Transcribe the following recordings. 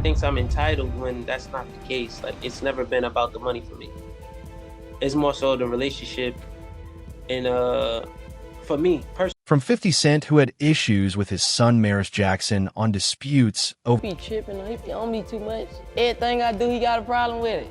thinks I'm entitled when that's not the case. Like, it's never been about the money for me. It's more so the relationship and for me personally. From 50 Cent, who had issues with his son Maris Jackson on disputes over He be tripping, he be on me too much. Everything I do, he got a problem with it.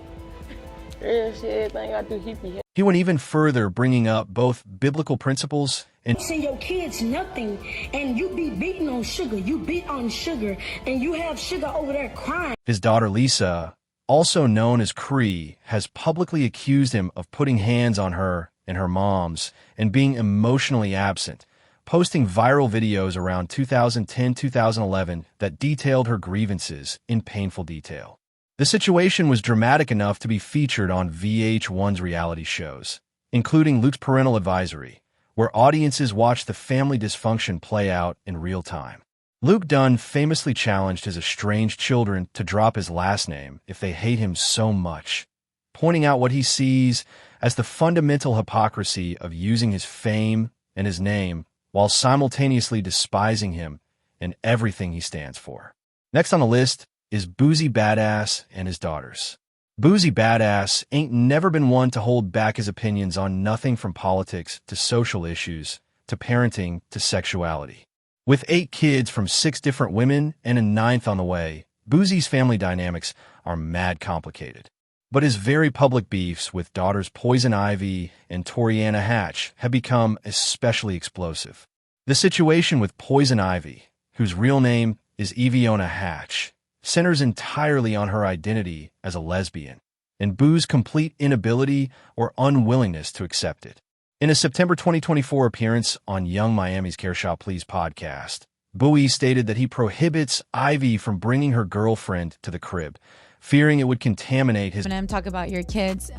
Real shit, everything I do, he be. He went even further, bringing up both biblical principles and send your kids nothing, and you be beating on sugar. You beat on sugar, and you have sugar over there crying. his daughter Lisa, also known as Cree, has publicly accused him of putting hands on her and her mom's and being emotionally absent, posting viral videos around 2010-2011 that detailed her grievances in painful detail. The situation was dramatic enough to be featured on VH1's reality shows, including Luke's Parental Advisory, where audiences watched the family dysfunction play out in real time. Luke Dunn famously challenged his estranged children to drop his last name if they hate him so much, pointing out what he sees as the fundamental hypocrisy of using his fame and his name while simultaneously despising him and everything he stands for. Next on the list is Boozy Badass and his daughters. Boozy Badass ain't never been one to hold back his opinions on nothing from politics to social issues to parenting to sexuality. With 8 kids from 6 different women and a 9th on the way, Boozy's family dynamics are mad complicated. But his very public beefs with daughters Poison Ivy and Toriana Hatch have become especially explosive. The situation with Poison Ivy, whose real name is Eviona Hatch, centers entirely on her identity as a lesbian, and Boo's complete inability or unwillingness to accept it. In a September 2024 appearance on Young Miami's Kershaw Please podcast, Bowie stated that he prohibits Ivy from bringing her girlfriend to the crib, fearing it would contaminate his... Talk about your kids.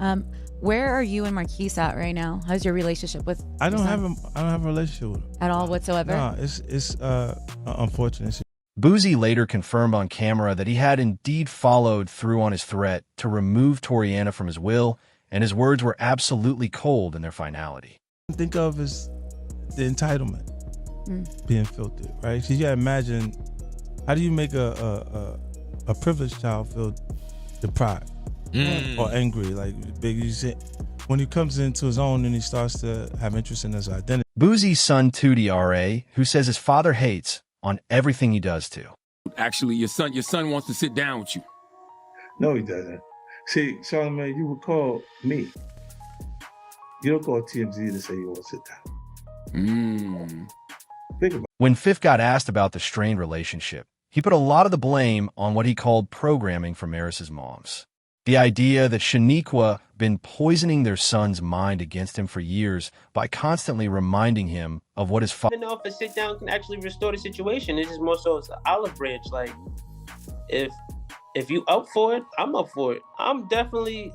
Where are you and Marquise at right now? How's your relationship with? I don't have a relationship with him at all whatsoever. No, it's unfortunate. Boozy later confirmed on camera that he had indeed followed through on his threat to remove Toriana from his will, and his words were absolutely cold in their finality. Think of as the entitlement being filtered, right? So you gotta imagine, how do you make a privileged child feel deprived or angry? Like big, you say, when he comes into his own and he starts to have interest in his identity. Boozy's son Tootie R.A., who says his father hates on everything he does to. Actually, your son wants to sit down with you. No, he doesn't. See, Charlamagne, you would call me. You don't call TMZ to say you want to sit down. Think about it. When Fifth got asked about the strained relationship, he put a lot of the blame on what he called programming from Maris's moms. The idea that Shaniqua been poisoning their son's mind against him for years by constantly reminding him of what his father... I don't know if a sit down can actually restore the situation. It's just more so it's an olive branch. Like, if you up for it, I'm up for it. I'm definitely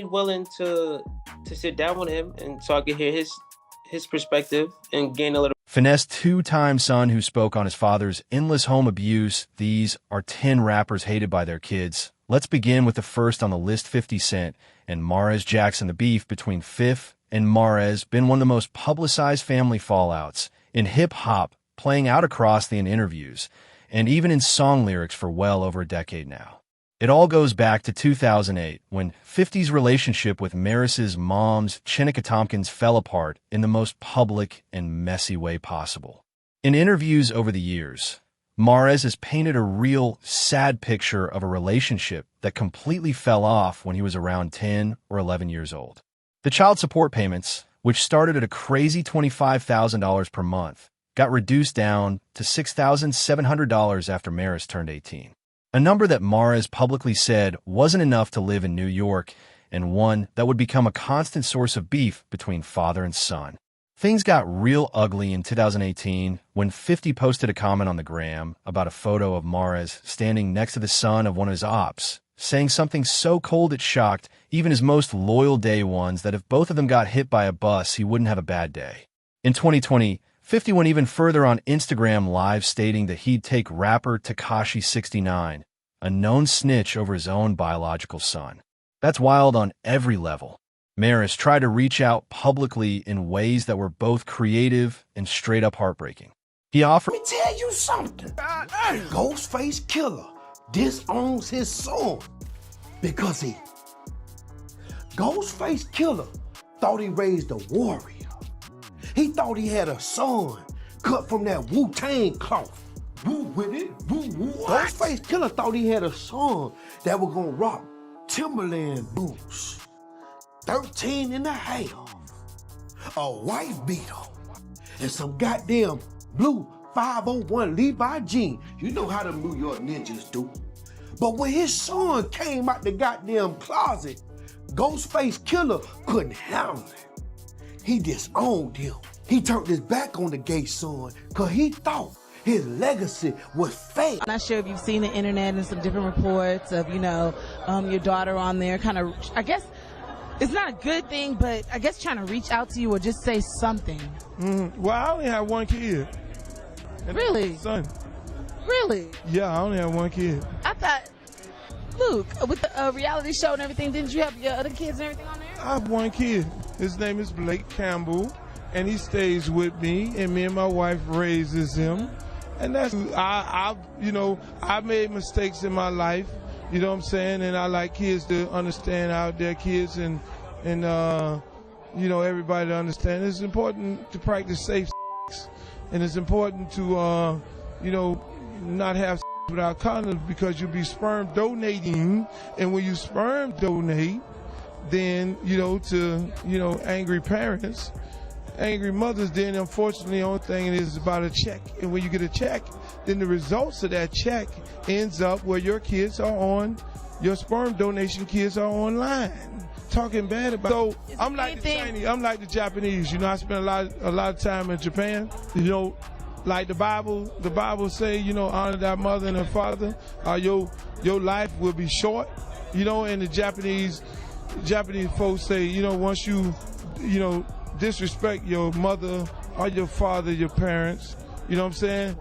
willing to sit down with him and so I can hear his perspective and gain a little. Finesse 2-time son who spoke on his father's endless home abuse. These are 10 rappers hated by their kids. Let's begin with the first on the list, 50 Cent and Mares Jackson. The beef between Fifth and Mares been one of the most publicized family fallouts in hip-hop, playing out across in interviews, and even in song lyrics for well over a decade now. It all goes back to 2008, when 50's relationship with Maris's mom's Chenica Tompkins fell apart in the most public and messy way possible. In interviews over the years, Mares has painted a real sad picture of a relationship that completely fell off when he was around 10 or 11 years old. The child support payments, which started at a crazy $25,000 per month, got reduced down to $6,700 after Maris turned 18. A number that Mares publicly said wasn't enough to live in New York, and one that would become a constant source of beef between father and son. Things got real ugly in 2018 when 50 posted a comment on the gram about a photo of Mares standing next to the son of one of his ops, saying something so cold it shocked even his most loyal day ones that if both of them got hit by a bus, he wouldn't have a bad day. In 2020, 50 went even further on Instagram Live, stating that he'd take rapper Tekashi 69, a known snitch, over his own biological son. That's wild on every level. Maris tried to reach out publicly in ways that were both creative and straight up heartbreaking. He offered... Let me tell you something. Ghostface Killer. disowns his son because he Ghostface Killer thought he raised a warrior. He thought he had a son cut from that Wu-Tang cloth. Woo with it, woo what? Ghostface Killer thought he had a son that was gonna rock Timberland boots, 13 and a half, a wife beater, and some goddamn blue 501 Levi jeans. You know how them New York ninjas do. But when his son came out the goddamn closet, Ghostface Killer couldn't handle it. He disowned him. He turned his back on the gay son because he thought his legacy was fake. I'm not sure if you've seen the internet and some different reports of, your daughter on there kind of, I guess, it's not a good thing, but I guess trying to reach out to you or just say something. Well, I only have one kid. Really? Son. Really? Yeah, I only have one kid. I thought, Luke, with the reality show and everything, didn't you have your other kids and everything on there? I have one kid. His name is Blake Campbell, and he stays with me, and me and my wife raises him. And that's, I've made mistakes in my life, you know what I'm saying? And I like kids to understand out there, kids and everybody to understand. It's important to practice safe sex, and it's important to, not have sex without condoms because you'll be sperm donating. And when you sperm donate, then, to angry parents, angry mothers, then unfortunately the only thing is about a check. And when you get a check, then the results of that check ends up where your sperm donation kids are online talking bad about. So I'm like the Chinese, I'm like the Japanese. I spent a lot of time in Japan. Like the Bible say, honor thy mother and her father. Your life will be short. And the Japanese folks say, once you disrespect your mother or your father, your parents, you know what I'm saying?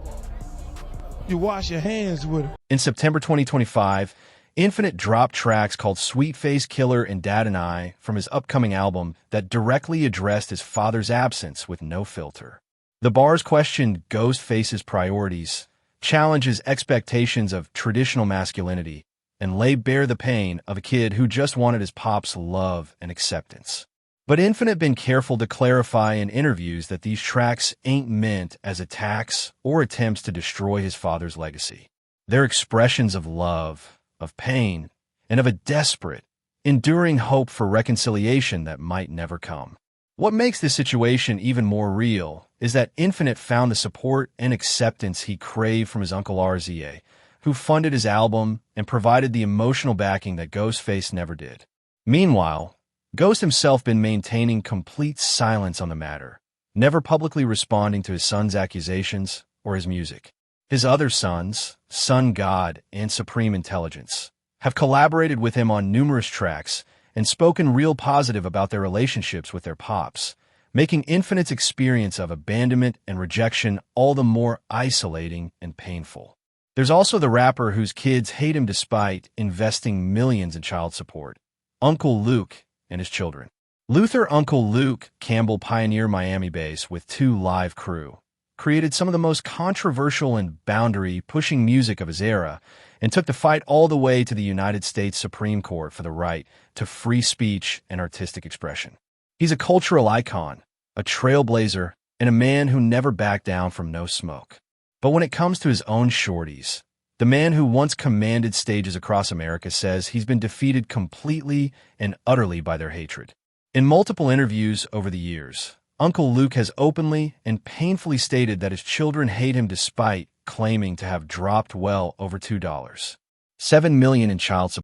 You wash your hands with them. In September 2025, Infinite dropped tracks called Sweet Face Killer and Dad and I from his upcoming album that directly addressed his father's absence with no filter. The bars questioned Ghostface's priorities, challenged his expectations of traditional masculinity, and laid bare the pain of a kid who just wanted his pop's love and acceptance. But Infinite been careful to clarify in interviews that these tracks ain't meant as attacks or attempts to destroy his father's legacy. They're expressions of love, of pain, and of a desperate, enduring hope for reconciliation that might never come. What makes this situation even more real is that Infinite found the support and acceptance he craved from his Uncle RZA, who funded his album and provided the emotional backing that Ghostface never did. Meanwhile, Ghost himself been maintaining complete silence on the matter, never publicly responding to his son's accusations or his music. His other sons, Sun God and Supreme Intelligence, have collaborated with him on numerous tracks and spoken real positive about their relationships with their pops, making Infinite's experience of abandonment and rejection all the more isolating and painful. There's also the rapper whose kids hate him despite investing millions in child support, Uncle Luke and his children. Luther Uncle Luke Campbell pioneered Miami bass with 2 Live Crew, created some of the most controversial and boundary-pushing music of his era, and took the fight all the way to the United States Supreme Court for the right to free speech and artistic expression. He's a cultural icon, a trailblazer, and a man who never backed down from no smoke. But when it comes to his own shorties, the man who once commanded stages across America says he's been defeated completely and utterly by their hatred. In multiple interviews over the years, Uncle Luke has openly and painfully stated that his children hate him despite claiming to have dropped well over $2.7 million in child support.